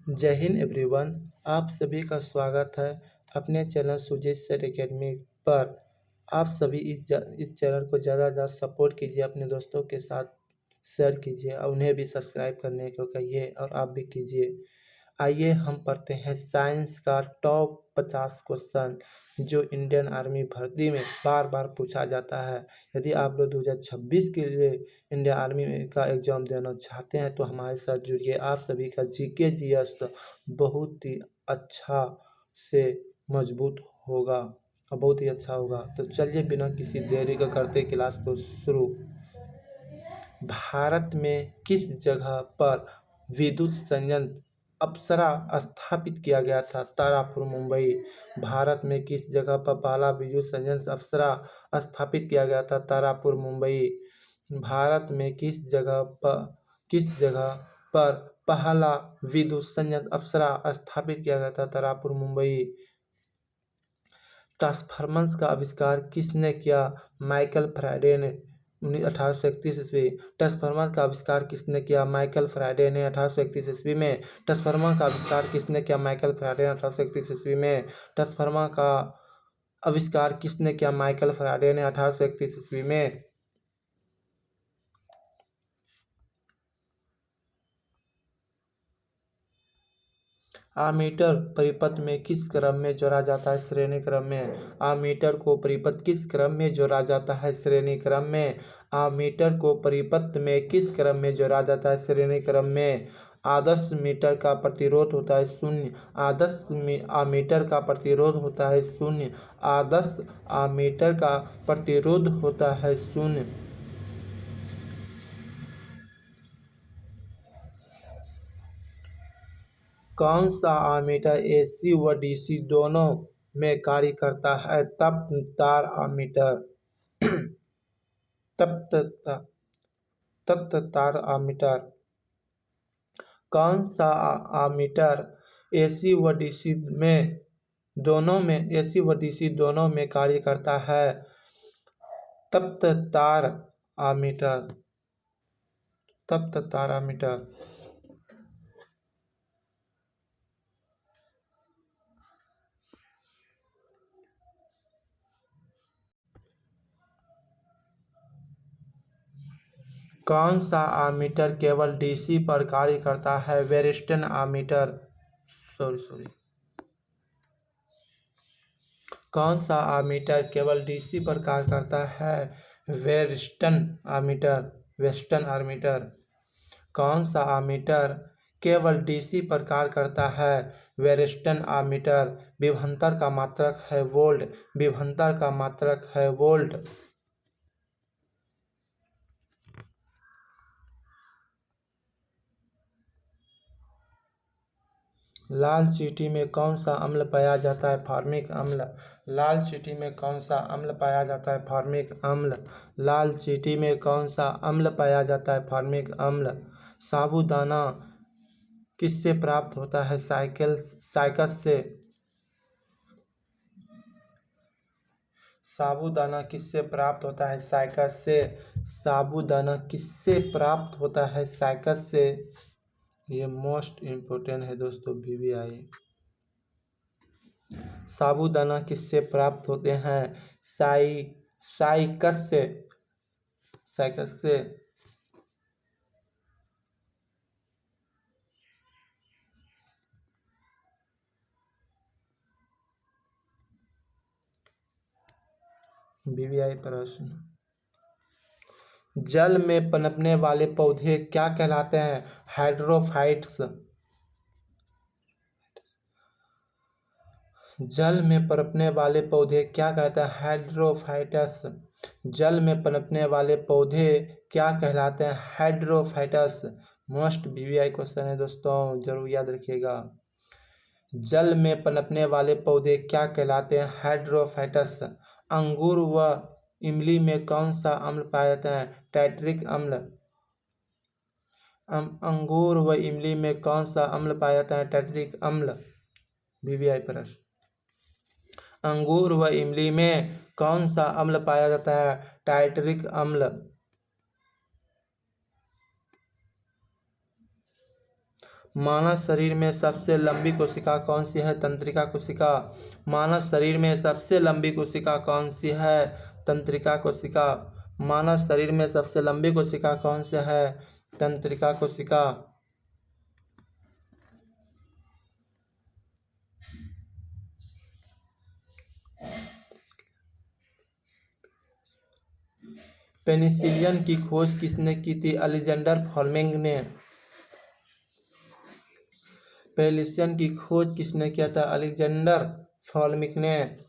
जय हिंद एवरीवन। आप सभी का स्वागत है अपने चैनल सुजीत सर एकेडमी पर। आप सभी इस चैनल को ज़्यादा से ज़्यादा सपोर्ट कीजिए, अपने दोस्तों के साथ शेयर कीजिए और उन्हें भी सब्सक्राइब करने को कहिए और आप भी कीजिए। आइए हम पढ़ते हैं साइंस का टॉप 50 क्वेश्चन जो इंडियन आर्मी भर्ती में बार बार पूछा जाता है। यदि आप लोग 2026 के लिए इंडियन आर्मी का एग्ज़ाम देना चाहते हैं तो हमारे साथ जुड़िए। आप सभी का जीके जीएस बहुत ही अच्छा से मजबूत होगा और बहुत ही अच्छा होगा। तो चलिए बिना किसी देरी का करते क्लास को शुरू। भारत में किस जगह पर विद्युत संयंत्र अप्सरा स्थापित किया गया था? तारापुर, मुंबई। भारत में किस जगह पर पहला विद्युत संयंत्र अप्सरा स्थापित किया गया था? तारापुर, मुंबई। भारत में किस जगह पर पहला विद्युत संयंत्र अप्सरा स्थापित किया गया था? तारापुर, मुंबई। ट्रांसफार्मर्स का आविष्कार किसने किया? माइकल फैराडे ने 1831 ईस्वी। ट्रांसफार्मर का आविष्कार किसने किया? माइकल फैराडे ने 1831 ईस्वी में। ट्रांसफार्मर का आविष्कार किसने किया? माइकल फैराडे ने 1831 ईस्वी में। ट्रांसफार्मर का आविष्कार किसने किया? माइकल फैराडे ने 1831 ईस्वी में। आमीटर परिपथ में किस क्रम में जोड़ा जाता है? श्रेणी क्रम में। आमीटर को परिपथ किस क्रम में जोड़ा जाता है? श्रेणी क्रम में। आमीटर को परिपथ में किस क्रम में जोड़ा जाता है? श्रेणी क्रम में। आदर्श मीटर का प्रतिरोध होता है 0। आदर्श आमीटर का प्रतिरोध होता है 0। आदर्श आमीटर का प्रतिरोध होता है 0। कौन सा आमीटर एसी व डीसी दोनों में कार्य करता है? तप्त तार आमीटर। तप्त तार आमीटर। कौन सा आमीटर एसी व डीसी दोनों में कार्य करता है? तप्त तार आमीटर। तप्त तार आमीटर। कौन सा आमीटर केवल डीसी पर कार्य करता है? वेरिस्टन आमीटर। कौन सा आमीटर केवल डीसी पर कार्य करता है? वेरिस्टन आमीटर। Western ammeter. कौन सा आमीटर केवल डीसी पर कार्य करता है? वेरिस्टन आमीटर। विभवांतर का मात्रक है वोल्ट। विभवांतर का मात्रक है वोल्ट। लाल चींटी में कौन सा अम्ल पाया जाता है? फॉर्मिक अम्ल। लाल चींटी में कौन सा अम्ल पाया जाता है? फॉर्मिक अम्ल। लाल चींटी में कौन सा अम्ल पाया जाता है? फॉर्मिक अम्ल। साबूदाना किससे प्राप्त होता है? साइकस से। साबूदाना किससे प्राप्त होता है? साइकस से। साबूदाना किससे प्राप्त होता है? साइकस से। ये मोस्ट इम्पोर्टेंट है दोस्तों, वीवीआई। साबूदाना किससे प्राप्त होते हैं? साइकस से। साइकस से। वीवीआई प्रश्न। जल में पनपने वाले पौधे क्या कहलाते हैं? हाइड्रोफाइट्स। जल में पनपने वाले पौधे क्या कहते हैं? हाइड्रोफाइटस। जल में पनपने वाले पौधे क्या कहलाते हैं? हाइड्रोफाइटस। मोस्ट वीवीआई क्वेश्चन है दोस्तों, जरूर याद रखिएगा। जल में पनपने वाले पौधे क्या कहलाते हैं? हाइड्रोफाइटस। अंगूर व इमली में कौन सा अम्ल पाया जाता है? टाइट्रिक अम्ल। अंगूर व इमली में कौन सा अम्ल पाया जाता है? टाइट्रिक अम्ल। वीवीआई प्रश्न। अंगूर व इमली में कौन सा अम्ल पाया जाता है? टाइट्रिक अम्ल। मानव शरीर में सबसे लंबी कोशिका कौन सी है? तंत्रिका कोशिका। मानव शरीर में सबसे लंबी कोशिका कौन सी है? तंत्रिका कोशिका। मानव शरीर में सबसे लंबी कोशिका कौन सी है? तंत्रिका कोशिका। पेनिसिलिन की खोज किसने की थी? अलेक्जेंडर फ्लेमिंग ने। पेनिसिलिन की खोज किसने किया था? अलेक्जेंडर फ्लेमिंग ने।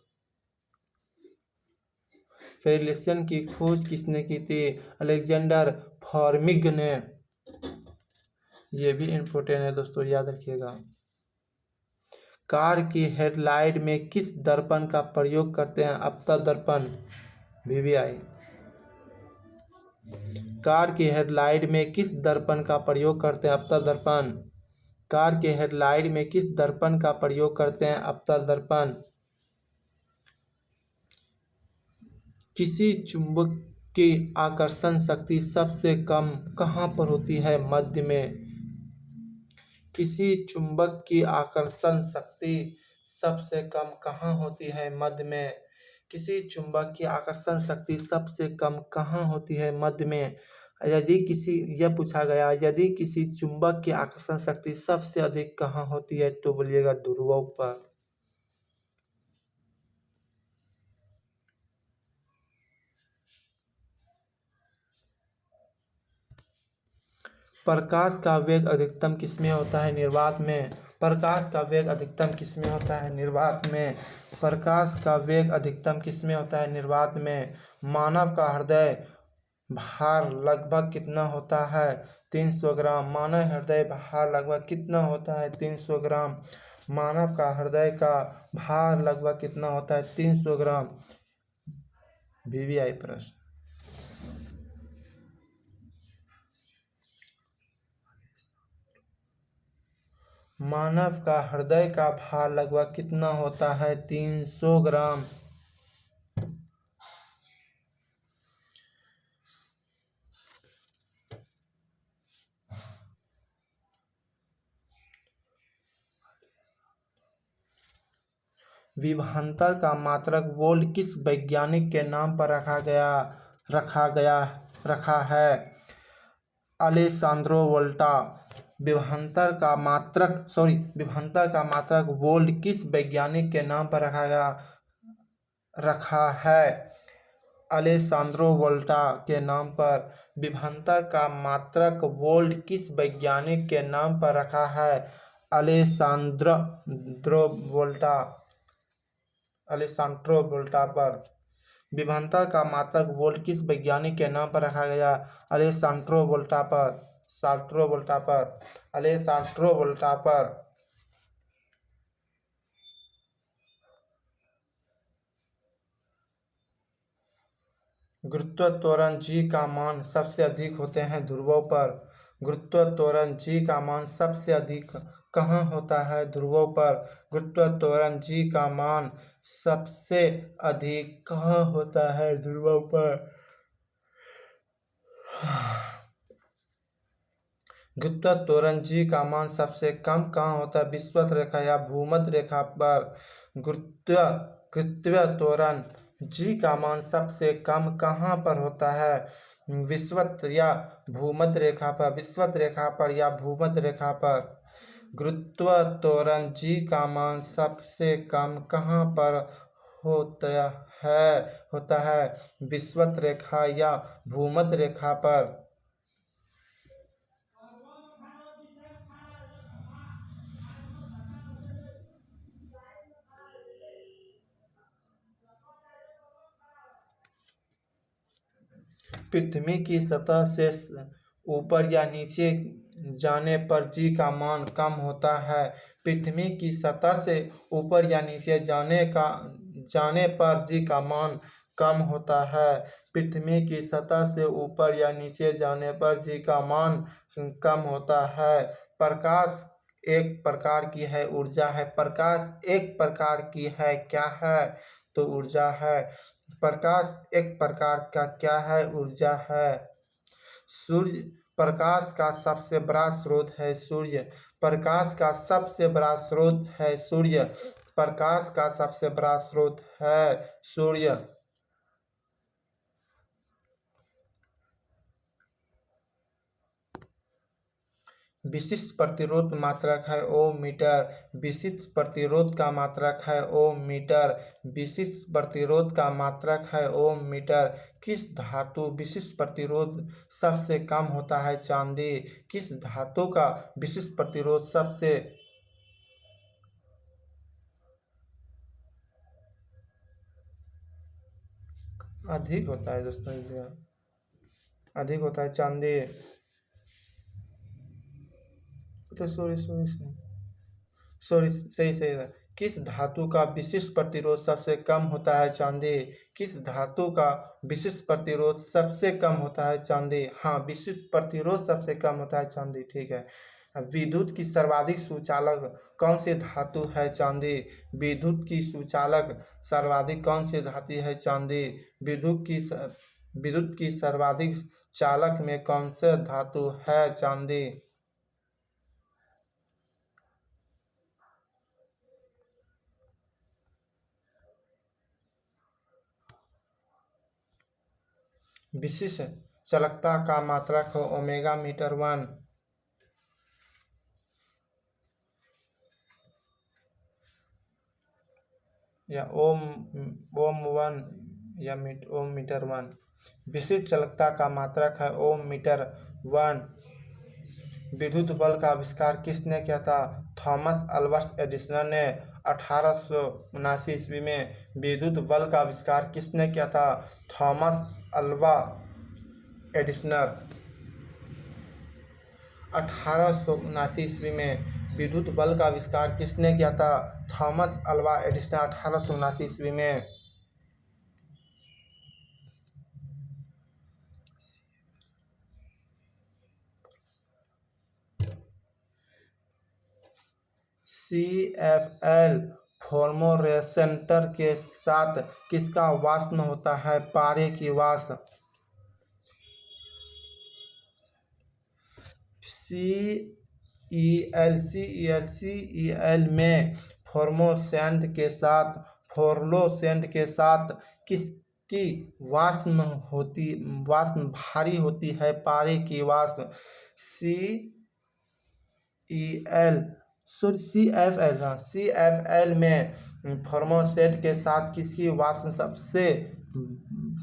पेनिसिलिन की खोज किसने की थी? अलेक्जेंडर फ्लेमिंग ने। ये भी इम्पोर्टेंट है दोस्तों, याद रखिएगा। कार की हेडलाइट में किस दर्पण का प्रयोग करते हैं? अवतल दर्पण, वीवीआई। कार की हेडलाइट में किस दर्पण का प्रयोग करते हैं? अवतल दर्पण। कार के हेडलाइट में किस दर्पण का प्रयोग करते हैं? अवतल दर्पण। किसी चुंबक की आकर्षण शक्ति सबसे कम कहाँ पर होती है? मध्य में। किसी चुंबक की आकर्षण शक्ति सबसे कम कहाँ होती है? मध्य में। किसी चुंबक की आकर्षण शक्ति सबसे कम कहाँ होती है? मध्य में। यह पूछा गया, यदि किसी चुंबक की आकर्षण शक्ति सबसे अधिक कहाँ होती है, तो बोलिएगा ध्रुवों पर। प्रकाश का वेग अधिकतम किसमें होता है? निर्वात में। प्रकाश का वेग अधिकतम किसमें होता है? निर्वात में। प्रकाश का वेग अधिकतम किसमें होता है? निर्वात में। मानव का हृदय भार लगभग कितना होता है? 300 ग्राम। मानव हृदय भार लगभग कितना होता है? 300 ग्राम। मानव का हृदय का भार लगभग कितना होता है? 300 ग्राम। वीवीआई प्रश्न। मानव का हृदय का भार लगभग कितना होता है? 300 ग्राम। विभवांतर का मात्रक वोल्ट किस वैज्ञानिक के नाम पर रखा है? अलेसांद्रो वोल्टा। विभवांतर का मात्रक वोल्ट किस वैज्ञानिक के नाम पर रखा है? अलेसांद्रो वोल्टा के नाम पर। विभवांतर का मात्रक वोल्ट किस वैज्ञानिक के नाम पर रखा है? अलेसांद्रो वोल्टा। अलेसांड्रो वोल्टा पर। विभवांतर का मात्रक वोल्ट किस वैज्ञानिक के नाम पर रखा गया? अलेसांड्रो वोल्टा पर। अलेसांड्रो वोल्टा पर। गुरुत्व त्वरण जी का मान सबसे अधिक होते हैं ध्रुवों पर। गुरुत्व त्वरण जी का मान सबसे अधिक कहाँ होता है? ध्रुवों पर। गुरुत्व त्वरण जी का मान सबसे अधिक कहाँ होता है? ध्रुवों पर। गुरुत्व त्वरण जी का मान सबसे कम कहाँ होता है? विषुवत रेखा या भूमध्य रेखा पर। गुरुत्व त्वरण जी का मान सबसे कम कहाँ पर होता है? विषुवत या भूमध्य रेखा पर। विषुवत रेखा पर या भूमध्य रेखा पर। गुरुत्व त्वरण जी का मान सबसे कम कहाँ पर होता है? विषुवत रेखा या भूमध्य रेखा पर। पृथ्वी की सतह से ऊपर या नीचे जाने पर जी का मान कम होता है। पृथ्वी की सतह से ऊपर या नीचे जाने पर जी का मान कम होता है। पृथ्वी की सतह से ऊपर या नीचे जाने पर जी का मान कम होता है। प्रकाश एक प्रकार की है, ऊर्जा है। प्रकाश एक प्रकार की है, क्या है? तो ऊर्जा है। प्रकाश एक प्रकार का क्या है? ऊर्जा है। सूर्य प्रकाश का सबसे बड़ा स्रोत है। सूर्य प्रकाश का सबसे बड़ा स्रोत है सूर्य। प्रकाश का सबसे बड़ा स्रोत है सूर्य। विशिष्ट प्रतिरोध मात्रक है ओम मीटर। विशिष्ट प्रतिरोध का मात्रक है ओम मीटर। विशिष्ट प्रतिरोध का मात्रक है ओम मीटर। किस धातु विशिष्ट प्रतिरोध सबसे कम होता है? चांदी। किस धातु का विशिष्ट प्रतिरोध सबसे अधिक होता है दोस्तों? अधिक होता है चांदी। तो सॉरी सॉरी सॉरी सही सही है। किस धातु का विशिष्ट प्रतिरोध सबसे कम होता है? चांदी। किस धातु का विशिष्ट प्रतिरोध सबसे कम होता है? चांदी। हाँ, विशिष्ट प्रतिरोध सबसे कम होता है चांदी, ठीक है। अब विद्युत की सर्वाधिक सुचालक कौन सी धातु है? चांदी। विद्युत की सुचालक सर्वाधिक कौन सी धातु है? चांदी। विद्युत की सर्वाधिक चालक में कौन सा धातु है? चांदी। विशिष्ट चालकता का मात्रक हो ओमेगा मीटर वन। या ओम वन या ओम मीटर वन। विशिष्ट चालकता का मात्रक है ओम मीटर वन। विद्युत बल का आविष्कार किसने किया था? थॉमस अल्वा एडिसन ने 1879 ईस्वी में विद्युत बल का आविष्कार किसने किया था? थॉमस अल्वा एडिसन 1879 ईस्वी में विद्युत बल का आविष्कार किसने किया था? थॉमस अल्वा एडिसन 1879 ईस्वी में। CFL फ्लोरोसेंटर के साथ किसका वाष्प होता है? पारे की वाष्प। CEL में फ्लोरोसेंट के साथ किसकी वाष्प भारी होती है? पारे की वाष्प। CFL में फ्लोरोसेंट के साथ किसकी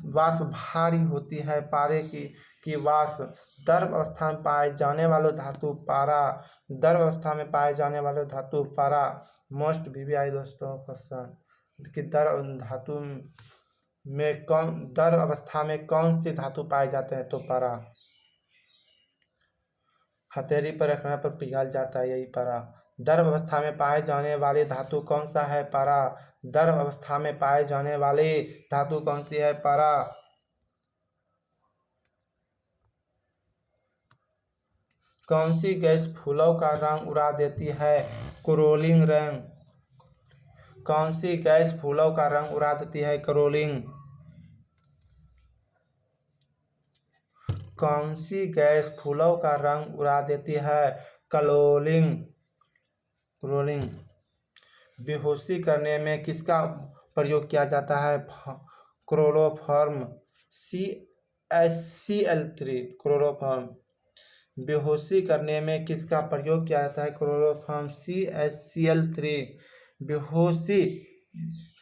वाष्प भारी होती है? पारे की वाष्प। द्रव अवस्था में पाए जाने वाले धातु पारा। द्रव अवस्था में पाए जाने वाले धातु पारा। मोस्ट VVI दोस्तों क्वेश्चन कि द्रव अवस्था में कौन सी धातु पाए जाते हैं? तो पारा। हथेली पर रखने पर पिघल जाता है, यही पारा। द्रव अवस्था में पाए जाने वाली धातु कौन सा है? पारा। द्रव अवस्था में पाए जाने वाली धातु कौन सी है? पारा। कौन सी गैस फूलों का रंग उड़ा देती है? क्लोरीन रंग। कौन सी गैस फूलों का रंग उड़ा देती है? क्लोरीन। कौन सी गैस फूलों का रंग उड़ा देती है? क्लोरीन। क्लोरीन। बेहोशी करने में किसका प्रयोग किया जाता है? क्लोरोफॉर्म। CaCl3 chloroform. बेहोशी करने में किसका प्रयोग किया जाता है? क्लोरोफॉर्म। CaCl3। बेहोशी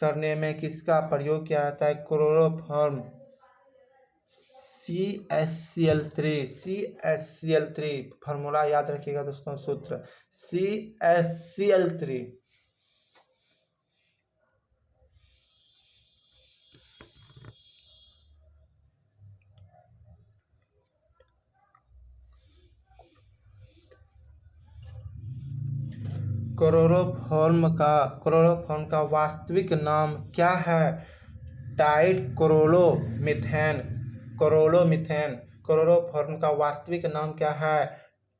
करने में किसका प्रयोग किया जाता है? क्लोरोफॉर्म। CaCl3 फार्मूला याद रखिएगा दोस्तों, सूत्र CaCl3। क्लोरोफॉर्म का वास्तविक नाम क्या है? ट्राइक्लोरोमीथेन। क्लोरोफॉर्म का वास्तविक नाम क्या है?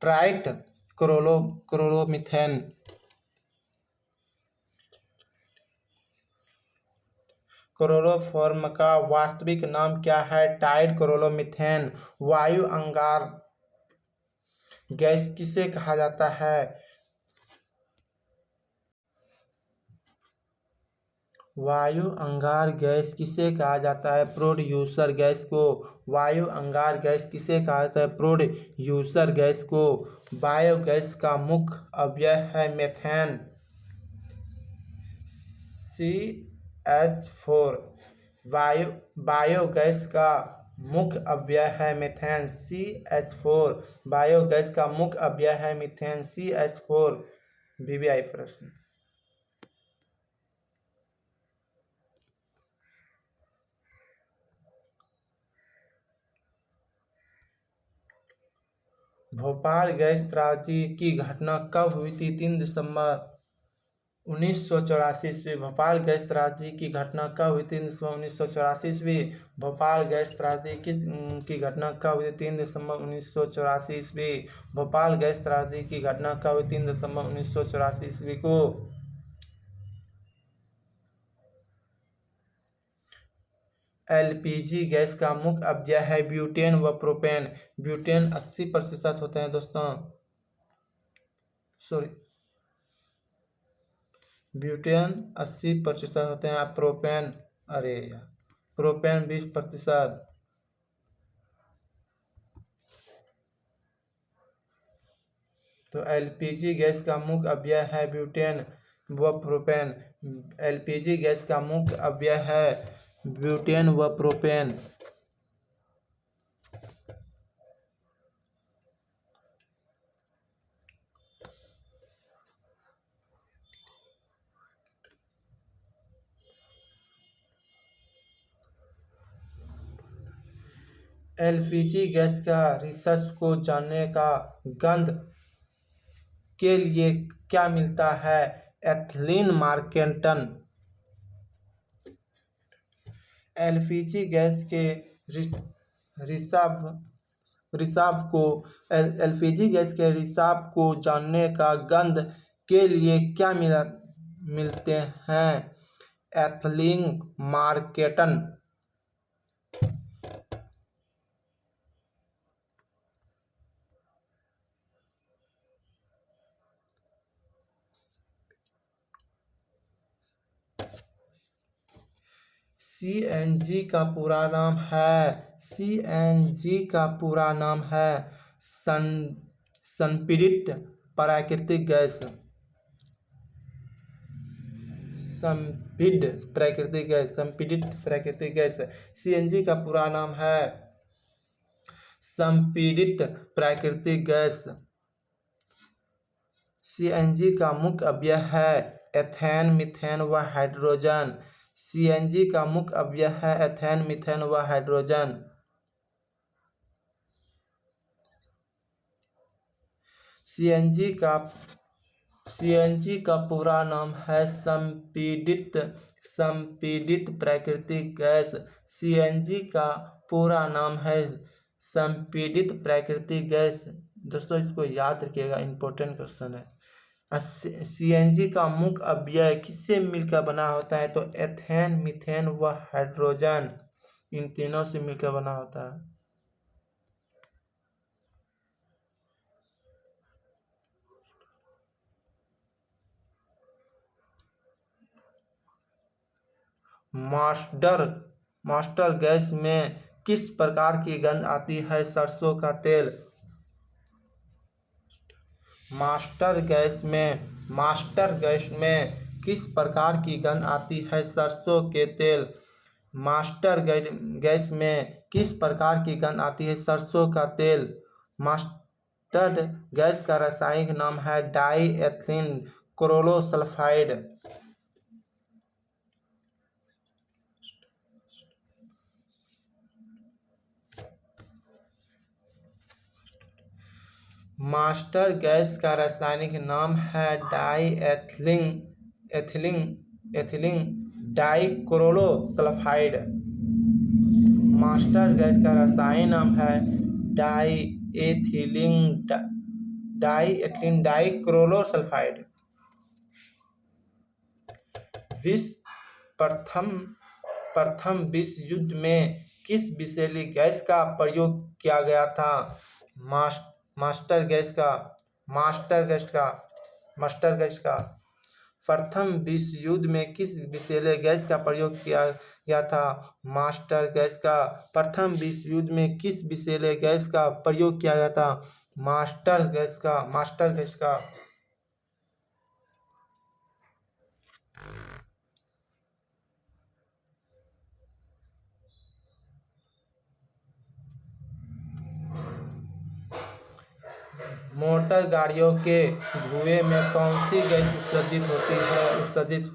ट्राइक्लोरोमीथेन। क्लोरोफॉर्म का वास्तविक नाम क्या है? ट्राइक्लोरोमीथेन। वायु अंगार गैस किसे कहा जाता है? वायु अंगार गैस किसे कहा जाता है? प्रोड्यूसर गैस को। वायु अंगार गैस किसे कहा जाता है? प्रोड्यूसर गैस को। बायोगैस का मुख्य अवयव है मेथेन। CH4। बायोगैस का मुख्य अवयव है मीथेन। CH4। बायोगैस का मुख्य अवयव है मीथेन। CH4। VVI प्रश्न। भोपाल गैस त्रासदी की घटना कब हुई थी? 3 दिसंबर 1984 ईस्वी। भोपाल गैस त्रासदी की घटना कब हुई थी? 1984 ईस्वी। भोपाल गैस त्रासदी की घटना कब हुई? 3 दिसंबर 1984 ईस्वी। भोपाल गैस त्रासदी की घटना कब हुई? 3 दिसंबर 1984 ईस्वी को। LPG गैस का मुख्य अवयव है ब्यूटेन व प्रोपेन। ब्यूटेन 80% होते हैं दोस्तों। सॉरी, ब्यूटेन 80% होते हैं। प्रोपेन, अरे यार, प्रोपेन 20%। तो LPG गैस का मुख्य अवयव है ब्यूटेन व प्रोपेन। LPG गैस का मुख्य अवयव है ब्यूटेन व प्रोपेन। LPG गैस का रिसर्च को जानने का गंध के लिए क्या मिलता है? एथिलीन मार्केटन। LPG गैस के रिसाव रिसाव को LPG गैस के रिसाव को जानने का गंध के लिए क्या मिलते हैं? एथिलीन मार्केटन। CNG का पूरा नाम है CNG का पूरा नाम है संपीड़ित प्राकृतिक गैस। संपीड़ित प्राकृतिक गैस। संपीड़ित प्राकृतिक गैस। CNG का पूरा नाम है संपीड़ित प्राकृतिक गैस। CNG का मुख्य अवयव है एथेन, मीथेन व हाइड्रोजन। CNG का मुख्य अवयव है एथेन, मीथेन व हाइड्रोजन। CNG का पूरा नाम है संपीड़ित प्राकृतिक गैस। CNG का पूरा नाम है संपीड़ित प्राकृतिक गैस। दोस्तों इसको याद रखिएगा, इंपॉर्टेंट क्वेश्चन है। CNG का मुख्य अवयव किससे मिलकर बना होता है? तो एथेन, मीथेन व हाइड्रोजन, इन तीनों से मिलकर बना होता है। मास्टर गैस में किस प्रकार की गंध आती है? सरसों का तेल। मास्टर गैस में किस प्रकार की गंध आती है? सरसों के तेल। मास्टर गैस में किस प्रकार की गंध आती है? सरसों का तेल। मास्टर्ड गैस का रासायनिक नाम है डाई एथिलीन क्लोरोसल्फाइड। मास्टर गैस का रासायनिक नाम है डाई एथिलीन डाइक्लोरोसल्फाइड। मास्टर गैस का रासायनिक नाम है डाइएथिलीन डाइक्लोरोसल्फाइड। प्रथम विश्व युद्ध में किस विषैली गैस का प्रयोग किया गया था? मास्टर गैस का प्रथम विश्व युद्ध में किस विषैले गैस का प्रयोग किया गया था? मास्टर गैस का। प्रथम विश्व युद्ध में किस विषैले गैस का प्रयोग किया गया था? मास्टर गैस का। मास्टर गैस का। मोटर गाड़ियों के धुएं में कौन सी गैस उत्सर्जित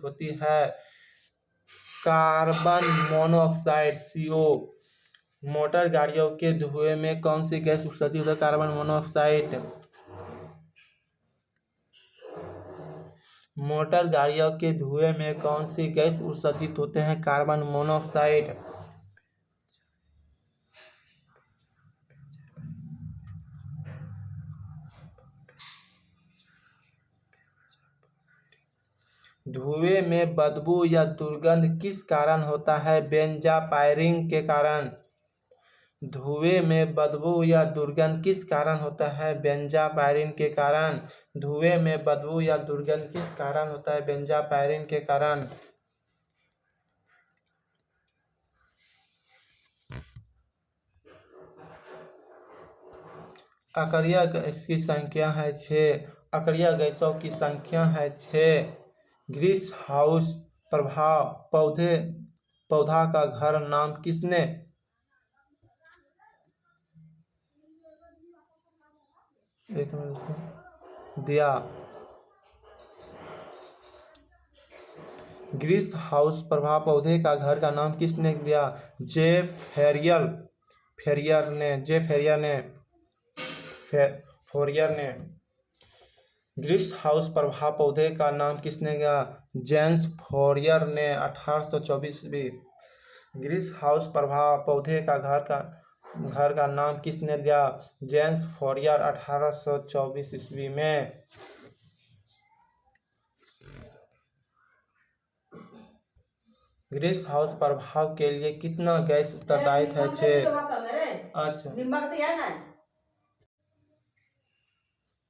होती है? Carbon monoxide CO। मोटर गाड़ियों के धुएं में कौन सी गैस उत्सर्जित होती है? Carbon monoxide. मोटर गाड़ियों के धुएं में कौन सी गैस उत्सर्जित होते हैं? Carbon monoxide. धुएं में बदबू या दुर्गंध किस कारण होता है? बेंजापायरिंग के कारण। धुएं में बदबू या दुर्गंध किस कारण होता है? बेंजापायरिन के कारण। धुएं में बदबू या दुर्गंध किस कारण होता है? बेंजापायरिन के कारण। अकरिया गैस की संख्या है 6। अकरिया गैसों की संख्या है 6। ग्रीस हाउस प्रभाव पौधा का घर नाम किसने दिया? ग्रीस हाउस प्रभाव पौधे का घर का नाम किसने दिया? जेफ फोरियर ने। ग्रीस हाउस प्रभाव पौधे का नाम किसने दिया? जेम्स फोरियर ने 1824 ईस्वी। ग्रीस हाउस प्रभाव पौधे का घर का नाम किसने दिया? जेम्स फोरियर 1824 ईस्वी में। ग्रीस हाउस प्रभाव के लिए कितना गैस उत्तरदायी है? 6। अच्छा।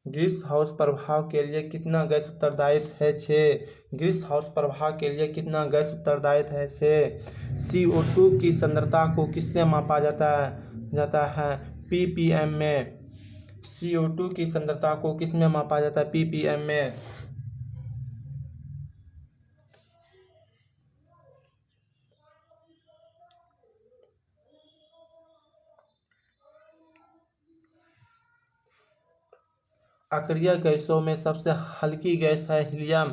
ग्रीस हाउस प्रभाव के लिए कितना गैस उत्तरदायी है? 6। ग्रीस हाउस प्रभाव के लिए कितना गैस उत्तरदायी है? 6। CO2 की सांद्रता को किससे मापा जाता है? ppm में। CO2 की सांद्रता को किस में मापा जाता है? ppm में। अक्रिय गैसों में सबसे हल्की गैस है हीलियम।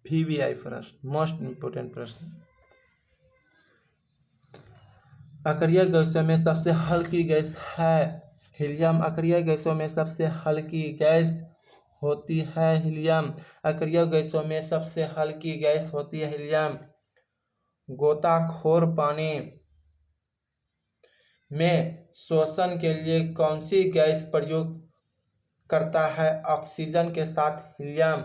VVI प्रश्न, मोस्ट इम्पोर्टेंट प्रश्न। अक्रिय गैसों में सबसे हल्की गैस है हीलियम। अक्रिय गैसों में सबसे हल्की गैस होती है हीलियम। अक्रिय गैसों में सबसे हल्की गैस होती है हीलियम। गोताखोर पानी में श्वसन के लिए कौन सी गैस प्रयोग करता है? ऑक्सीजन के साथ हीलियम।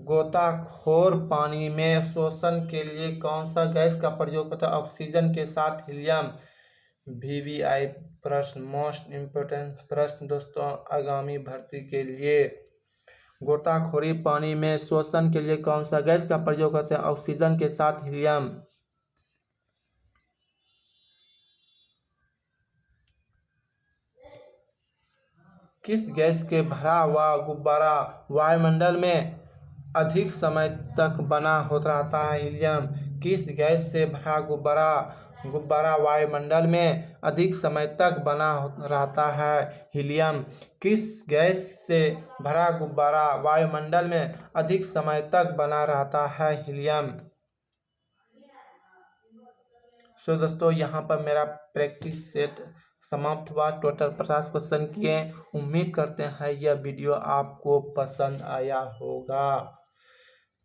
गोताखोर पानी में श्वसन के लिए कौन सा गैस का प्रयोग करता है? ऑक्सीजन के साथ हीलियम। VVI प्रश्न, मोस्ट इम्पोर्टेंट प्रश्न दोस्तों आगामी भर्ती के लिए। गोताखोरी पानी में श्वसन के लिए कौन सा गैस का प्रयोग करते हैं? ऑक्सीजन के साथ हीलियम। किस गैस के भरा हुआ गुब्बारा वायुमंडल में अधिक समय तक बना होता रहता है? हीलियम। किस गैस से भरा गुब्बारा वायुमंडल में अधिक समय तक बना रहता है? हीलियम। किस गैस से भरा गुब्बारा वायुमंडल में अधिक समय तक बना रहता है? हीलियम। सो दोस्तों यहाँ पर मेरा प्रैक्टिस सेट समाप्त हुआ। टोटल 50 क्वेश्चन किए। उम्मीद करते हैं यह वीडियो आपको पसंद आया होगा।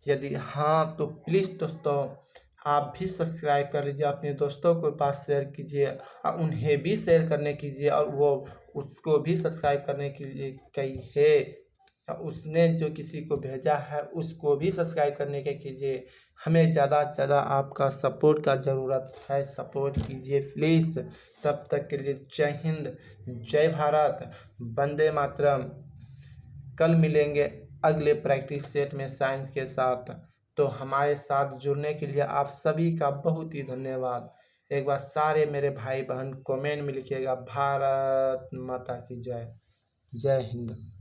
यदि हाँ तो प्लीज़ दोस्तों आप भी सब्सक्राइब कर लीजिए, अपने दोस्तों के पास शेयर कीजिए, उन्हें भी शेयर करने कीजिए और वो उसको भी सब्सक्राइब करने के लिए कहिए। उसने जो किसी को भेजा है उसको भी सब्सक्राइब करने के कीजिए। हमें ज़्यादा से ज़्यादा आपका सपोर्ट का ज़रूरत है, सपोर्ट कीजिए प्लीज़। तब तक के लिए जय हिंद, जय भारत, वंदे मातरम। कल मिलेंगे अगले प्रैक्टिस सेट में साइंस के साथ। तो हमारे साथ जुड़ने के लिए आप सभी का बहुत ही धन्यवाद। एक बार सारे मेरे भाई बहन कमेंट में लिखिएगा, भारत माता की जय। जय हिंद।